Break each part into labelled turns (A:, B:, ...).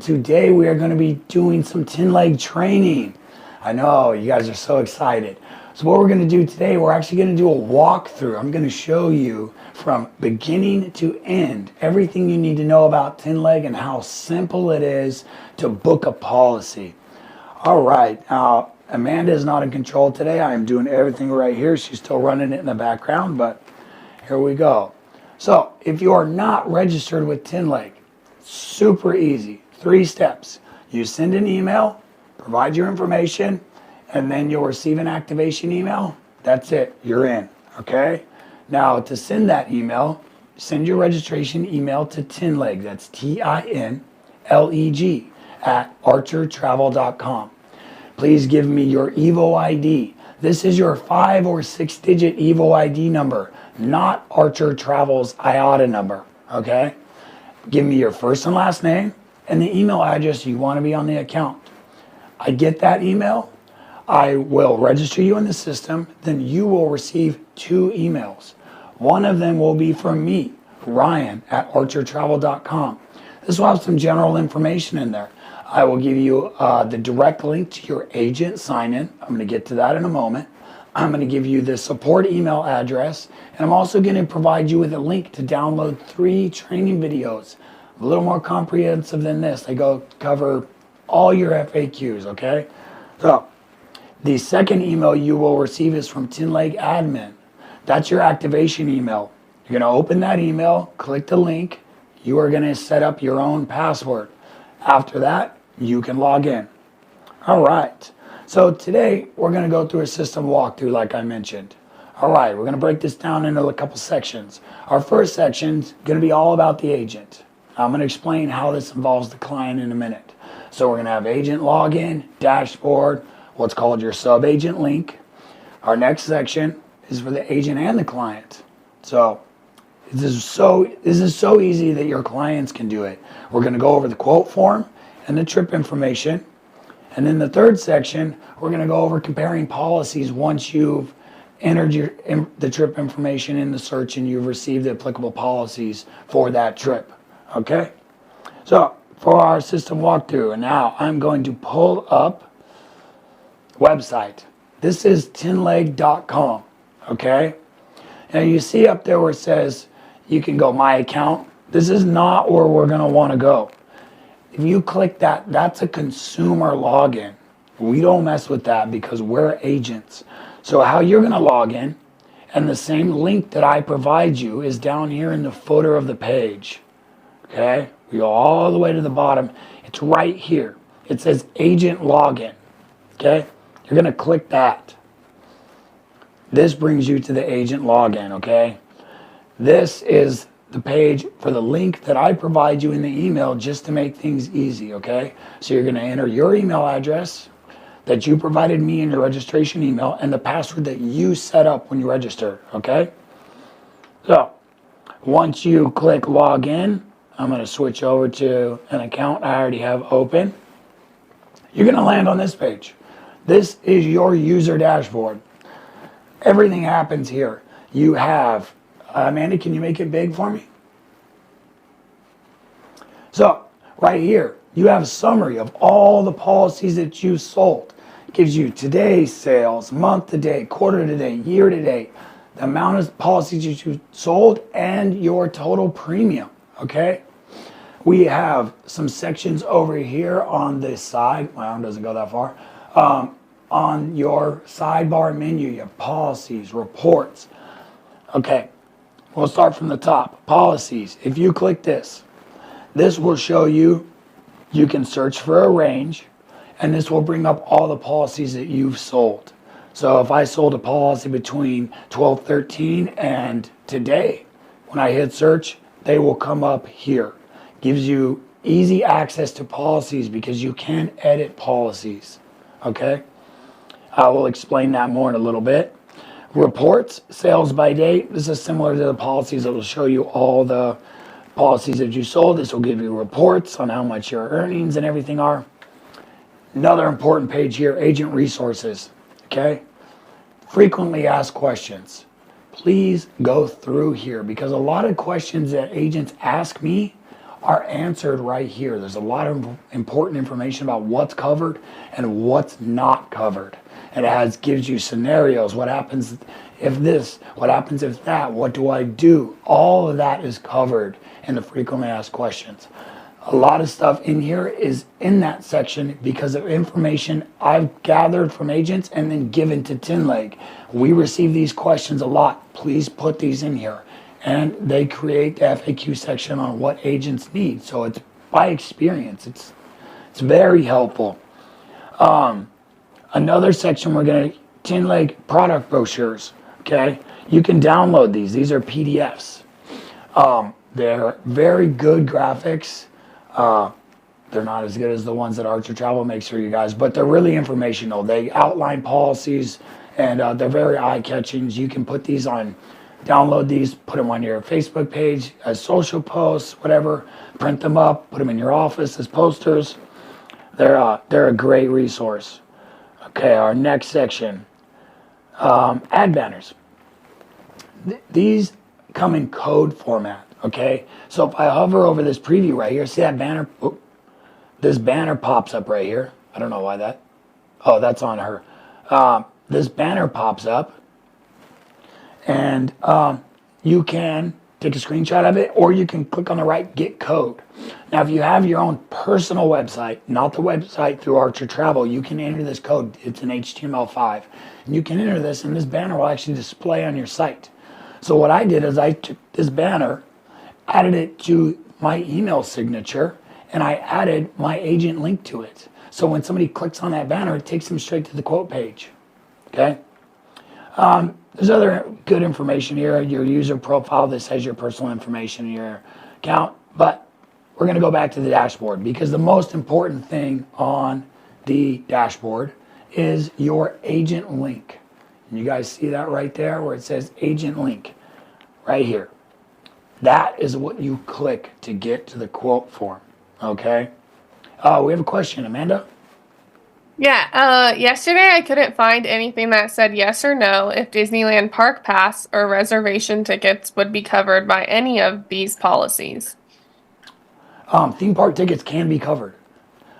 A: Today we are going to be doing some TinLeg training. I know you guys are so excited. So what we're going to do today, we're actually going to do a walkthrough. I'm going to show you from beginning to end everything you need to know about TinLeg and how simple it is to book a policy. All right, now Amanda is not in control today. I am doing everything right here. She's still running it in the background, but here we go. So if you are not registered with TinLeg, super easy. 3 steps. You send an email, provide your information, and then you'll receive an activation email. That's it. You're in. Okay? Now, to send that email, send your registration email to TinLeg. That's TinLeg at archertravel.com. Please give me your EVO ID. This is your 5 or 6-digit EVO ID number, not Archer Travel's IATA number. Okay? Give me your first and last name and the email address you want to be on the account. I get that email, I will register you in the system, then you will receive 2 emails. One of them will be from me, Ryan, at archertravel.com. This will have some general information in there. I will give you the direct link to your agent sign-in. I'm going to get to that in a moment. I'm going to give you the support email address, and I'm also going to provide you with a link to download 3 training videos. A little more comprehensive than this. They cover all your FAQs, okay? So, the second email you will receive is from TinLeg admin. That's your activation email. You're going to open that email, click the link. You are going to set up your own password. After that, you can log in. All right. So today, we're going to go through a system walkthrough like I mentioned. All right, we're going to break this down into a couple sections. Our first section is going to be all about the agent. I'm going to explain how this involves the client in a minute. So we're going to have agent login, dashboard, what's called your sub-agent link. Our next section is for the agent and the client. So this is so easy that your clients can do it. We're going to go over the quote form and the trip information. And then the third section, we're going to go over comparing policies once you've entered the trip information in the search and you've received the applicable policies for that trip. Okay? So, for our system walkthrough, and now I'm going to pull up website. This is tinleg.com. Okay? Now you see up there where it says you can go my account. This is not where we're going to want to go. If you click that, that's a consumer login. We don't mess with that because we're agents. So how you're going to log in, and the same link that I provide you is down here in the footer of the page. Okay? We go all the way to the bottom. It's right here. It says agent login. Okay? You're going to click that. This brings you to the agent login. Okay? This is the page for the link that I provide you in the email just to make things easy, okay? So you're going to enter your email address that you provided me in your registration email and the password that you set up when you registered, okay? So once you click login, I'm going to switch over to an account I already have open. You're going to land on this page. This is your user dashboard. Everything happens here. You have Amanda, can you make it big for me? So, right here, you have a summary of all the policies that you sold. It gives you today's sales, month to date, quarter to date, year to date, the amount of policies that you sold, and your total premium, okay? We have some sections over here on this side. My arm doesn't go that far. On your sidebar menu, you have policies, reports. Okay. We'll start from the top. Policies. If you click this, this will show you can search for a range, and this will bring up all the policies that you've sold. So if I sold a policy between 12/13 and today, when I hit search, they will come up here. Gives you easy access to policies because you can edit policies. Okay? I will explain that more in a little bit. Reports, sales by date. This is similar to the policies. It will show you all the policies that you sold. This will give you reports on how much your earnings and everything are. Another important page here, agent resources. Okay? Frequently asked questions. Please go through here because a lot of questions that agents ask me are answered right here. There's a lot of important information about what's covered and what's not covered. And gives you scenarios. What happens if this? What happens if that? What do I do? All of that is covered in the frequently asked questions. A lot of stuff in here is in that section because of information I've gathered from agents and then given to TinLeg. We receive these questions a lot. Please put these in here. And they create the FAQ section on what agents need. So it's by experience. It's very helpful. Another section we're going to, TinLeg product brochures. Okay, you can download these. These are PDFs. They're very good graphics. They're not as good as the ones that Archer Travel makes for you guys, but they're really informational. They outline policies, and they're very eye-catching. You can put these on, download these, put them on your Facebook page as social posts, whatever. Print them up, put them in your office as posters. They're a great resource. Okay, our next section, ad banners. These come in code format. Okay, so if I hover over this preview right here, see that banner? Oop, this banner pops up right here. I don't know why that. Oh, that's on her. This banner pops up, and you can take a screenshot of it, or you can click on the right Get Code. Now, if you have your own personal website, not the website through Archer Travel, you can enter this code. It's an HTML5, and you can enter this, and this banner will actually display on your site. So what I did is I took this banner, added it to my email signature, and I added my agent link to it. So when somebody clicks on that banner, it takes them straight to the quote page. Okay? There's other good information here. Your user profile, this has your personal information in your account. But we're going to go back to the dashboard because the most important thing on the dashboard is your agent link. And you guys see that right there where it says agent link right here. That is what you click to get to the quote form. Okay? We have a question, Amanda.
B: Yeah, yesterday I couldn't find anything that said yes or no if Disneyland Park Pass or reservation tickets would be covered by any of these policies.
A: Theme park tickets can be covered.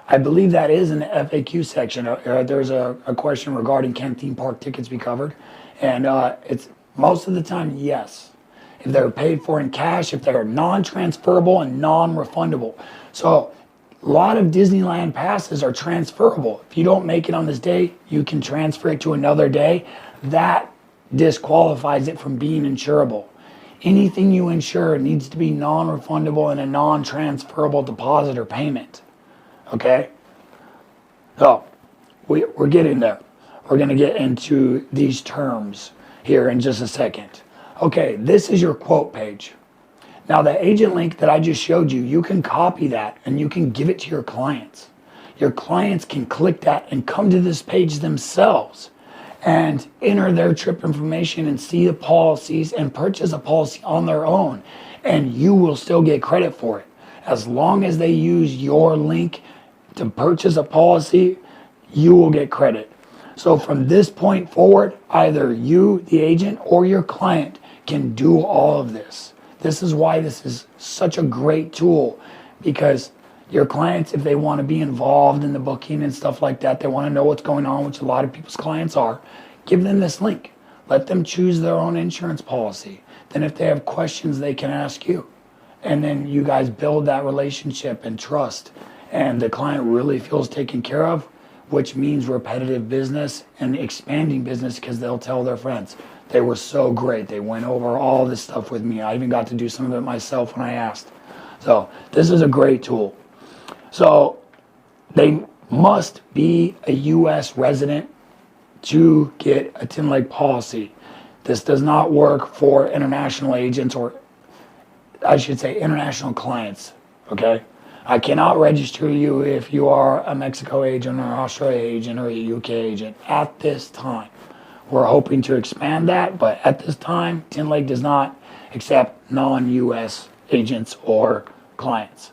A: I believe that is in the FAQ section. There's a question regarding can theme park tickets be covered? And it's most of the time, yes. If they're paid for in cash, if they're non-transferable and non-refundable. So a lot of Disneyland passes are transferable. If you don't make it on this day, you can transfer it to another day. That disqualifies it from being insurable. Anything you insure needs to be non-refundable and a non-transferable deposit or payment. Okay? So, we're getting there. We're going to get into these terms here in just a second. Okay, this is your quote page. Now, the agent link that I just showed you, you can copy that and you can give it to your clients. Your clients can click that and come to this page themselves and enter their trip information and see the policies and purchase a policy on their own. And you will still get credit for it. As long as they use your link to purchase a policy, you will get credit. So from this point forward, either you, the agent, or your client can do all of this. This is why this is such a great tool, because your clients, if they want to be involved in the booking and stuff like that, they want to know what's going on, which a lot of people's clients are, give them this link. Let them choose their own insurance policy. Then if they have questions, they can ask you. And then you guys build that relationship and trust. And the client really feels taken care of, which means repetitive business and expanding business because they'll tell their friends. They were so great. They went over all this stuff with me. I even got to do some of it myself when I asked. So this is a great tool. So they must be a U.S. resident to get a TinLeg policy. This does not work for international agents, or I should say international clients, okay? I cannot register you if you are a Mexico agent or an Australia agent or a UK agent at this time. We're hoping to expand that, but at this time, TinLeg does not accept non-US agents or clients.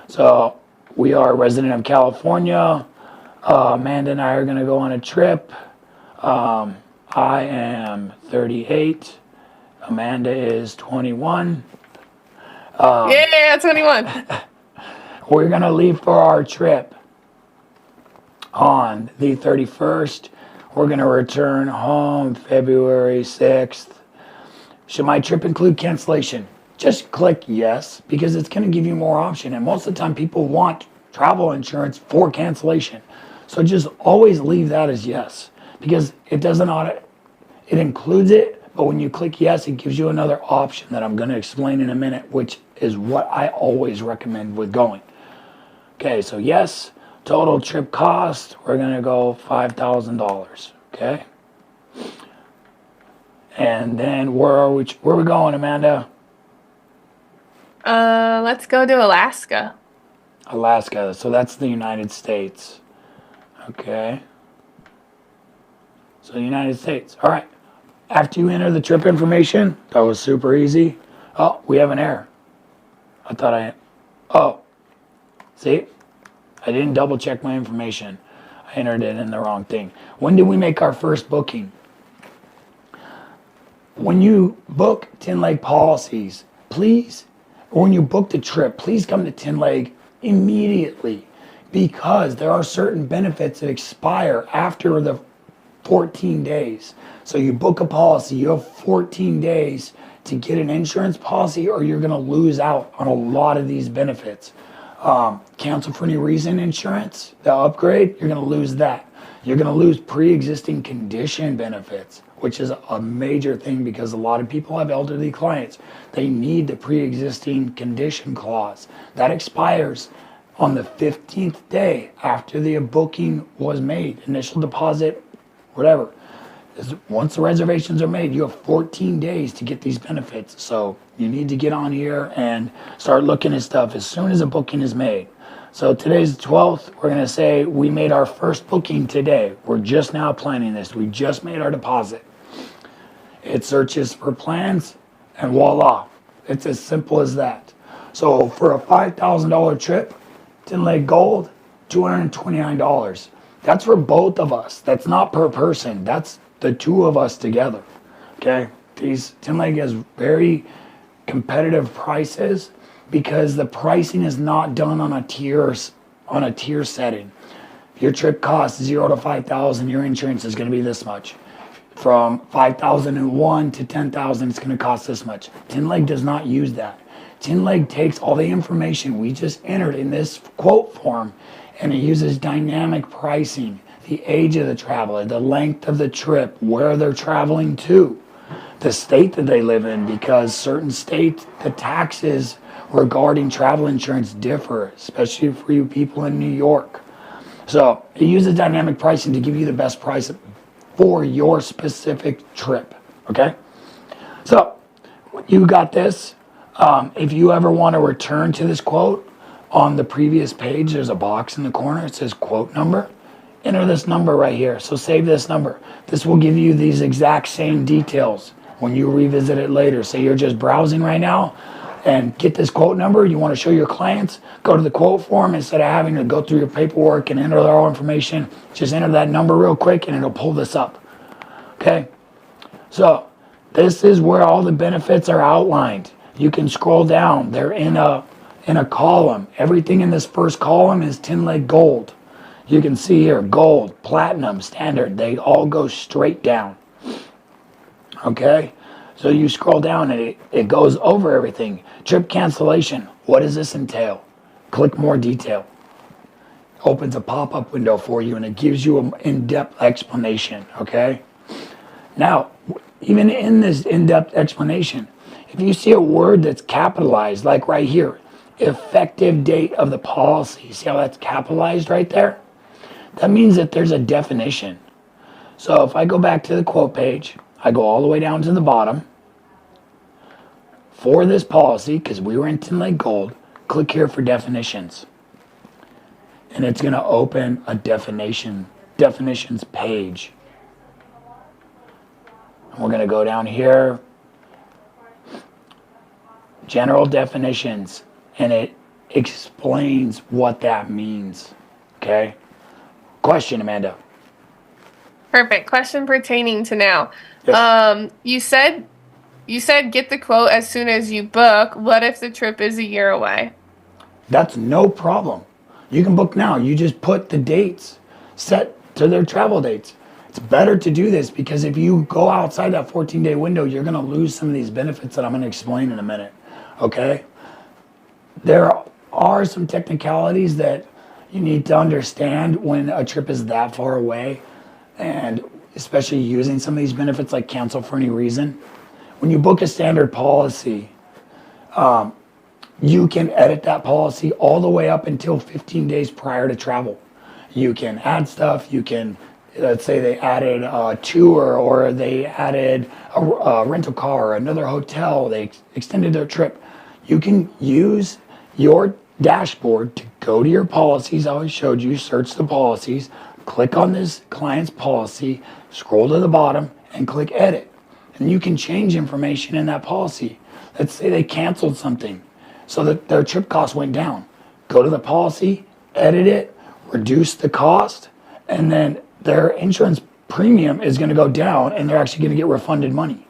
A: So we are a resident of California. Amanda and I are going to go on a trip. I am 38. Amanda is 21.
B: Yeah, 21.
A: We're going to leave for our trip on the 31st. We're going to return home February 6th. Should my trip include cancellation? Just click yes, because it's going to give you more option. And most of the time people want travel insurance for cancellation. So just always leave that as yes, because it doesn't it includes it, but when you click yes, it gives you another option that I'm going to explain in a minute, which is what I always recommend with going. Okay, so yes, total trip cost, we're going to go $5,000. Okay. And then where are we going, Amanda?
B: Let's go to Alaska.
A: Alaska. So that's the United States. Okay. So the United States. All right. After you enter the trip information, that was super easy. Oh, we have an error. Oh, see? I didn't double check my information. I entered it in the wrong thing. When did we make our first booking? When you book TinLeg policies, please, or when you book the trip, please come to TinLeg immediately, because there are certain benefits that expire after the 14 days. So you book a policy, you have 14 days to get an insurance policy, or you're going to lose out on a lot of these benefits. Cancel for any reason insurance, the upgrade, you're going to lose that. You're going to lose pre-existing condition benefits, which is a major thing because a lot of people have elderly clients. They need the pre-existing condition clause. That expires on the 15th day after the booking was made, initial deposit, whatever. Once the reservations are made, you have 14 days to get these benefits. So you need to get on here and start looking at stuff as soon as a booking is made. So today's the 12th. We're going to say we made our first booking today. We're just now planning this. We just made our deposit. It searches for plans and voila. It's as simple as that. So for a $5,000 trip, TinLeg Gold, $229. That's for both of us. That's not per person. That's the two of us together. Okay? TinLeg has very competitive prices because the pricing is not done on a tier setting. If your trip costs 0 to 5,000, your insurance is going to be this much. From 5,001 to 10,000, it's going to cost this much. TinLeg does not use that. TinLeg takes all the information we just entered in this quote form, and it uses dynamic pricing, the age of the traveler, the length of the trip, where they're traveling to, the state that they live in, because certain states, the taxes regarding travel insurance differ, especially for you people in New York. So it uses dynamic pricing to give you the best price for your specific trip, okay? So you got this. If you ever want to return to this quote, on the previous page, there's a box in the corner. It says quote number. Enter this number right here. So save this number. This will give you these exact same details when you revisit it later. Say you're just browsing right now and get this quote number. You want to show your clients, go to the quote form. Instead of having to go through your paperwork and enter their all information, just enter that number real quick and it'll pull this up. Okay? So this is where all the benefits are outlined. You can scroll down. They're in a column. Everything in this first column is TinLeg Gold. You can see here, Gold, Platinum, Standard. They all go straight down. Okay? So you scroll down and it goes over everything. Trip cancellation. What does this entail? Click more detail. Opens a pop-up window for you and it gives you an in-depth explanation. Okay? Now, even in this in-depth explanation, if you see a word that's capitalized, like right here, effective date of the policy, see how that's capitalized right there? That means that there's a definition. So if I go back to the quote page, I go all the way down to the bottom. For this policy, because we were in TinLeg Gold, click here for definitions. And it's going to open a definitions page. And we're going to go down here, general definitions, and it explains what that means. Okay? Question, Amanda.
B: Perfect. Question pertaining to now.
A: Yes.
B: You said You said get the quote as soon as you book. What if the trip is a year away?
A: That's no problem. You can book now. You just put the dates set to their travel dates. It's better to do this because if you go outside that 14-day window, you're going to lose some of these benefits that I'm going to explain in a minute. Okay? There are some technicalities that you need to understand when a trip is that far away, and especially using some of these benefits like cancel for any reason. When you book a standard policy, you can edit that policy all the way up until 15 days prior to travel. You can add stuff. You can, let's say they added a tour or they added a rental car or another hotel. They extended their trip. You can use your dashboard to go to your policies. I always showed you, search the policies, click on this client's policy, scroll to the bottom and click edit. And you can change information in that policy. Let's say they canceled something so that their trip cost went down. Go to the policy, edit it, reduce the cost, and then their insurance premium is going to go down and they're actually going to get refunded money.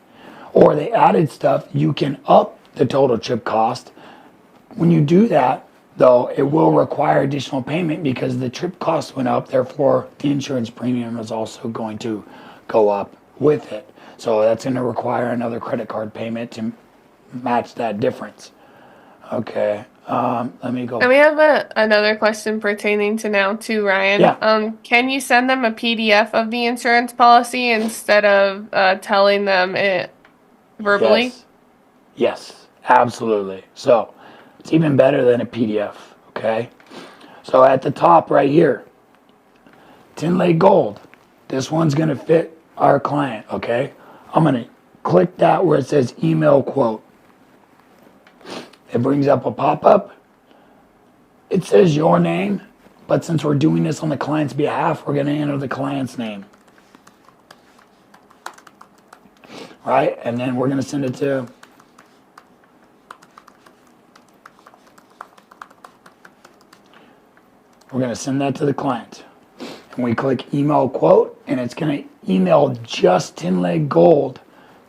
A: Or they added stuff, you can up the total trip cost. When you do that, though, it will require additional payment because the trip cost went up, therefore the insurance premium is also going to go up with it. So that's going to require another credit card payment to match that difference. Okay, let me go.
B: And we have another question pertaining to now too, Ryan.
A: Yeah.
B: Can you send them a PDF of the insurance policy instead of telling them it verbally?
A: Yes. Yes, absolutely. So it's even better than a PDF. Okay. So at the top right here, TinLeg Gold. This one's going to fit our client. Okay. I'm going to click that where it says email quote. It brings up a pop-up. It says your name, but since we're doing this on the client's behalf, we're going to enter the client's name. Right? And then we're going to send it to we're going to send that to the client. And we click email quote, and it's going to email just TinLeg Gold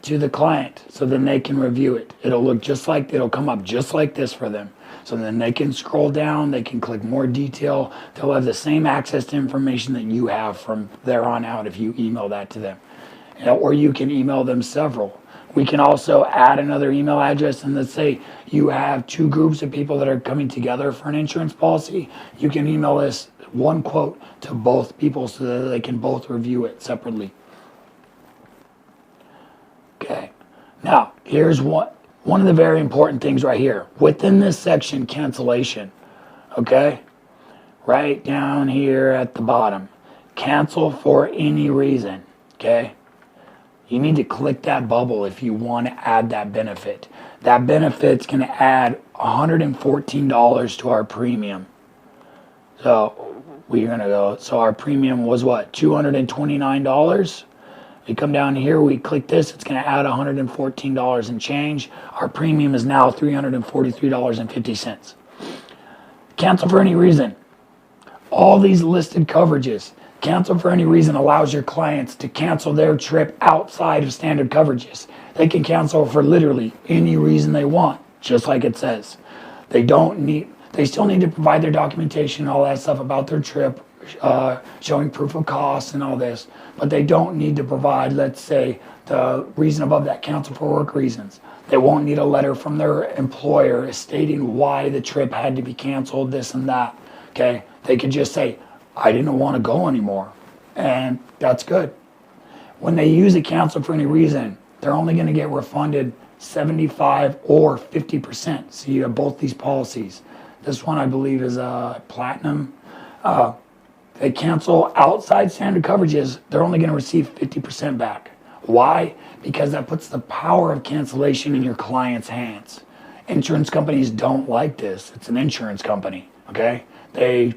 A: to the client so then they can review it. It'll come up just like this for them. So then they can scroll down, they can click more detail. They'll have the same access to information that you have from there on out if you email that to them. Or you can email them several. We can also add another email address, and let's say you have two groups of people that are coming together for an insurance policy. You can email this one quote to both people so that they can both review it separately. Okay, now here's one of the very important things right here. Within this section, cancellation, okay? Right down here at the bottom, cancel for any reason, okay? You need to click that bubble if you want to add that benefit. That benefit's going to add $114 to our premium. So we're going to go, so our premium was what, $229? We come down here, we click this, it's going to add $114 and change. Our premium is now $343.50. Cancel for any reason. All these listed coverages, cancel for any reason allows your clients to cancel their trip outside of standard coverages. They can cancel for literally any reason they want, just like it says. They still need to provide their documentation and all that stuff about their trip, showing proof of costs and all this, but they don't need to provide, let's say, the reason above that, cancel for work reasons. They won't need a letter from their employer stating why the trip had to be canceled, this and that. Okay, they could just say, I didn't want to go anymore, and that's good. When they use a cancel for any reason, they're only going to get refunded 75 or 50%. So you have both these policies. This one I believe is platinum. They cancel outside standard coverages, they're only going to receive 50% back. Why? Because that puts the power of cancellation in your client's hands. Insurance companies don't like this. It's an insurance company, okay? It's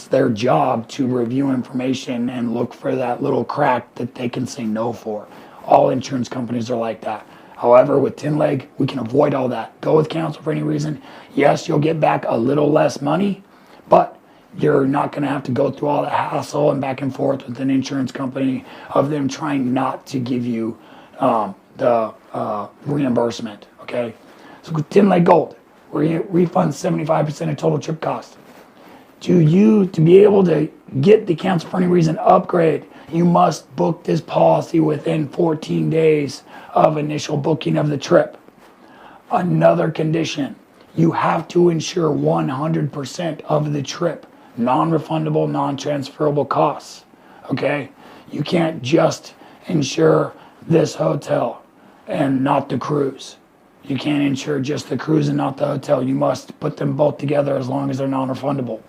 A: their job to review information and look for that little crack that they can say no for. All insurance companies are like that. However, with TinLeg, we can avoid all that. Go with cancel for any reason. Yes, you'll get back a little less money, but you're not going to have to go through all the hassle and back and forth with an insurance company of them trying not to give you the reimbursement, okay? So TinLeg Gold, refund 75% of total trip cost. To be able to get the cancel for any reason upgrade, you must book this policy within 14 days of initial booking of the trip. Another condition, you have to insure 100% of the trip, non-refundable, non-transferable costs, okay? You can't just insure this hotel and not the cruise. You can't insure just the cruise and not the hotel. You must put them both together as long as they're non-refundable.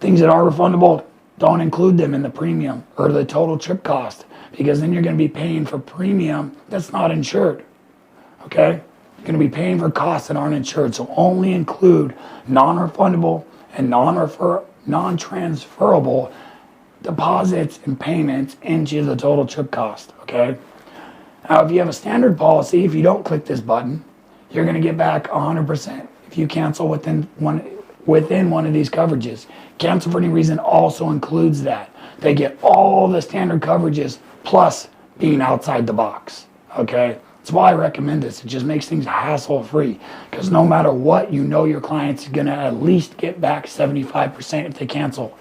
A: Things that are refundable, don't include them in the premium or the total trip cost, because then you're going to be paying for premium that's not insured, okay? You're going to be paying for costs that aren't insured, so only include non-refundable and non-transferable deposits and payments into the total trip cost, okay? Now, if you have a standard policy, if you don't click this button, you're going to get back 100% if you cancel within one of these coverages. Cancel for any reason also includes that. They get all the standard coverages plus being outside the box, okay? That's why I recommend this. It just makes things hassle-free, because no matter what, you know your client's going to at least get back 75% if they cancel.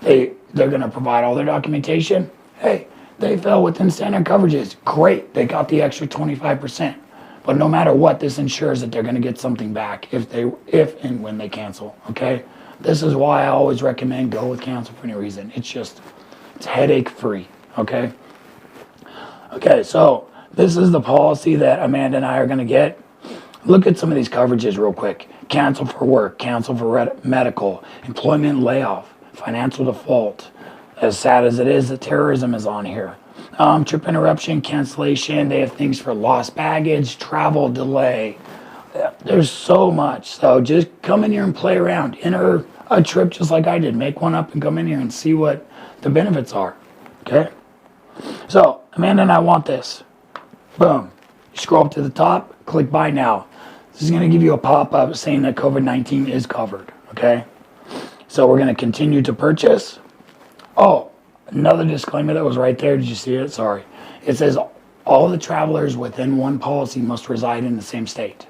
A: They're going to provide all their documentation. Hey, they fell within standard coverages. Great, they got the extra 25%. But no matter what, this ensures that they're going to get something back if and when they cancel, okay? This is why I always recommend go with cancel for any reason. It's headache-free, okay? Okay, so this is the policy that Amanda and I are going to get. Look at some of these coverages real quick. Cancel for work, cancel for medical, employment layoff, financial default. As sad as it is, the terrorism is on here. Trip interruption, cancellation. They have things for lost baggage, travel delay. There's so much. So just come in here and play around. Enter a trip just like I did. Make one up and come in here and see what the benefits are. Okay? So Amanda and I want this. Boom. You scroll up to the top, click buy now. This is going to give you a pop-up saying that COVID-19 is covered. Okay? So we're going to continue to purchase. Oh, another disclaimer that was right there. Did you see it? Sorry. It says all the travelers within one policy must reside in the same state.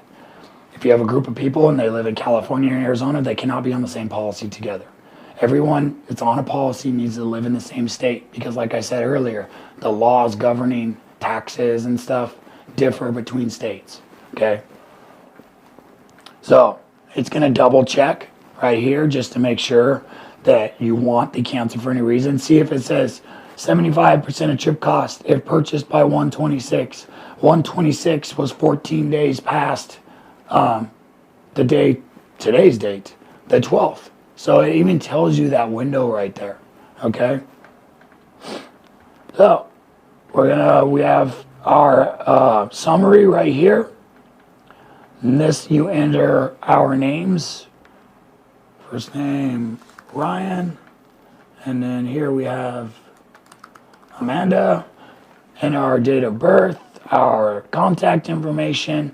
A: If you have a group of people and they live in California and Arizona, they cannot be on the same policy together. Everyone that's on a policy needs to live in the same state, because like I said earlier, the laws governing taxes and stuff differ between states, okay? So it's going to double check right here just to make sure that you want the cancel for any reason. See if it says 75% of trip cost if purchased by 126. 126 was 14 days past today's date, the 12th. So it even tells you that window right there, okay? So we have our summary right here. In this, you enter our names. First name, Ryan. And then here we have Amanda. And our date of birth, our contact information,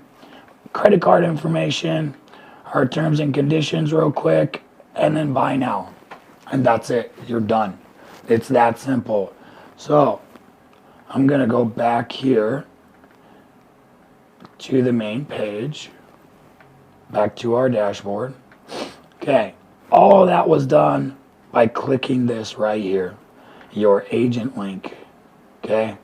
A: credit card information, our terms and conditions real quick, and then buy now. And that's it. You're done. It's that simple. So I'm going to go back here to the main page, back to our dashboard. Okay. All that was done by clicking this right here, your agent link. Okay.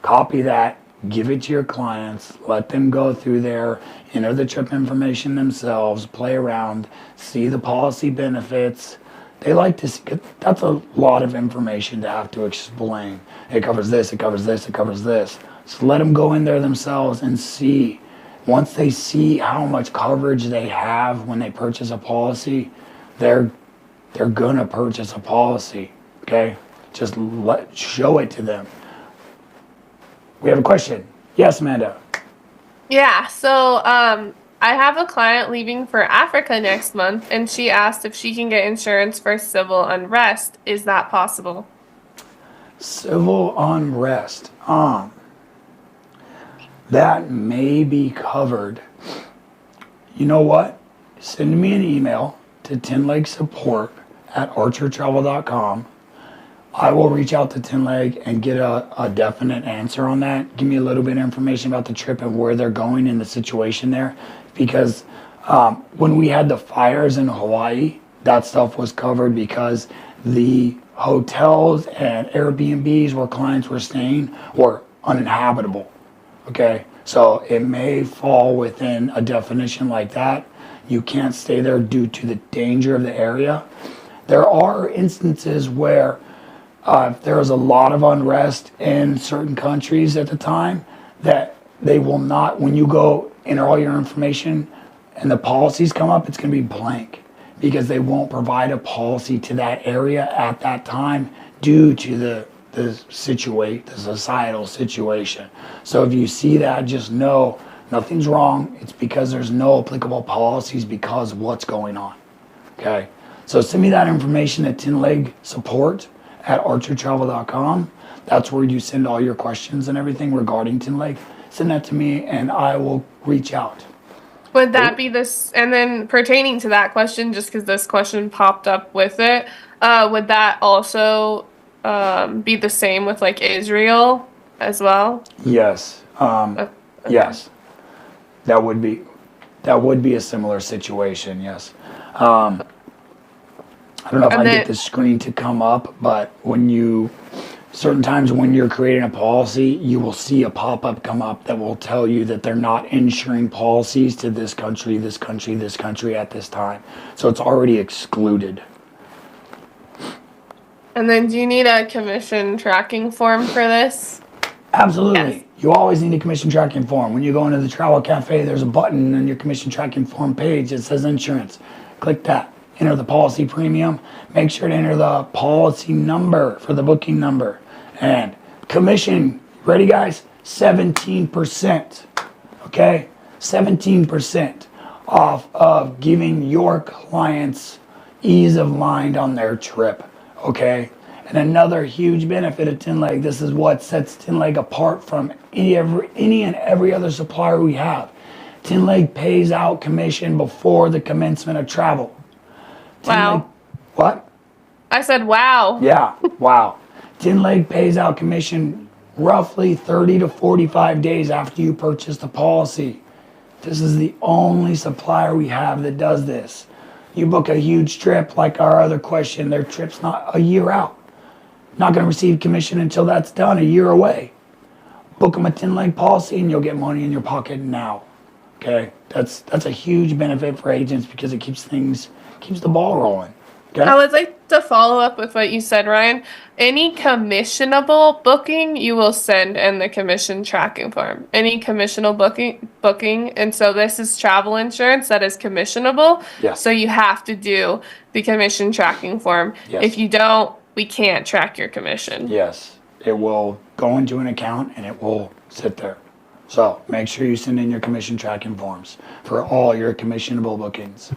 A: Copy that, give it to your clients, let them go through there, enter the trip information themselves, play around, see the policy benefits. They like to see, that's a lot of information to have to explain. It covers this, it covers this, it covers this. So let them go in there themselves and see. Once they see how much coverage they have when they purchase a policy, they're gonna purchase a policy, okay? Just show it to them. We have a question. Yes, Amanda.
B: Yeah, so I have a client leaving for Africa next month, and she asked if she can get insurance for civil unrest. Is that possible?
A: Civil unrest. That may be covered. You know what? Send me an email to tinlegsupport@archertravel.com I will reach out to TinLeg and get a definite answer on that. Give me a little bit of information about the trip and where they're going and the situation there. Because when we had the fires in Hawaii, that stuff was covered because the hotels and Airbnbs where clients were staying were uninhabitable. Okay, so it may fall within a definition like that. You can't stay there due to the danger of the area. There are instances where if there is a lot of unrest in certain countries at the time, that they will not, when you go enter all your information and the policies come up, it's going to be blank because they won't provide a policy to that area at that time due to the societal situation. So if you see that, just know nothing's wrong. It's because there's no applicable policies because of what's going on. Okay, so send me that information at TinLeg support at archertravel.com. That's where you send all your questions and everything regarding TinLeg. Send that to me and I will reach out.
B: Would that be this? And then pertaining to that question, just because this question popped up with it, would that also be the same with like Israel as well?
A: Yes.
B: Okay.
A: Yes. That would be a similar situation. Yes. I don't know if I get the screen to come up, but certain times when you're creating a policy, you will see a pop-up come up that will tell you that they're not insuring policies to this country, this country, this country at this time. So it's already excluded.
B: And then do you need a commission tracking form for this?
A: Absolutely.
B: Yes.
A: You always need a commission tracking form. When you go into the travel cafe, there's a button on your commission tracking form page that says insurance. Click that. Enter the policy premium. Make sure to enter the policy number for the booking number. And commission, ready guys? 17%. Okay? 17% off of giving your clients ease of mind on their trip. Okay? And another huge benefit of TinLeg, this is what sets TinLeg apart from any and every other supplier we have. TinLeg pays out commission before the commencement of travel.
B: Wow.
A: What?
B: I said wow.
A: Yeah, wow. TinLeg pays out commission roughly 30 to 45 days after you purchase the policy. This is the only supplier we have that does this. You book a huge trip like our other question, their trip's not a year out. Not going to receive commission until that's done, a year away. Book them a TinLeg policy and you'll get money in your pocket now. Okay? That's a huge benefit for agents because it keeps the ball rolling. Okay?
B: I would like to follow up with what you said, Ryan. Any commissionable booking, you will send in the commission tracking form. Any commissionable booking, and so this is travel insurance that is commissionable.
A: Yes.
B: So you have to do the commission tracking form.
A: Yes.
B: If you don't, we can't track your commission.
A: Yes. It will go into an account and it will sit there. So make sure you send in your commission tracking forms for all your commissionable bookings.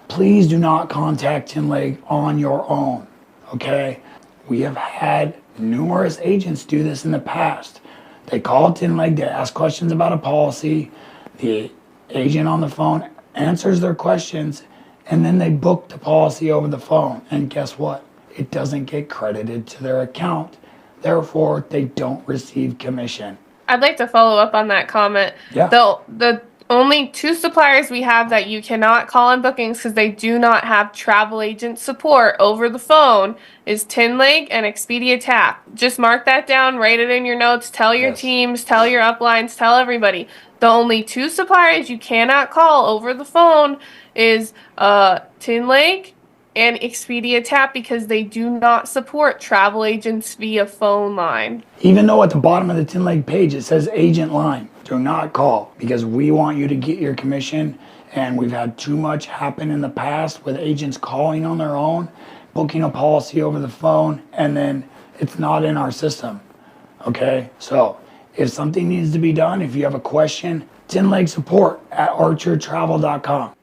A: Please do not contact TinLeg on your own, okay? We have had numerous agents do this in the past. They call TinLeg to ask questions about a policy. The agent on the phone answers their questions, and then they book the policy over the phone. And guess what? It doesn't get credited to their account. Therefore, they don't receive commission.
B: I'd like to follow up on that comment.
A: Yeah.
B: The only two suppliers we have that you cannot call on bookings because they do not have travel agent support over the phone is TinLeg and Expedia Tap. Just mark that down, write it in your notes, tell your teams, tell your uplines, tell everybody. The only two suppliers you cannot call over the phone is TinLeg and Expedia Tap because they do not support travel agents via phone line.
A: Even though at the bottom of the TinLeg page it says agent line, do not call because we want you to get your commission, and we've had too much happen in the past with agents calling on their own, booking a policy over the phone, and then it's not in our system. Okay, so if something needs to be done, if you have a question, TinLeg support at archertravel.com.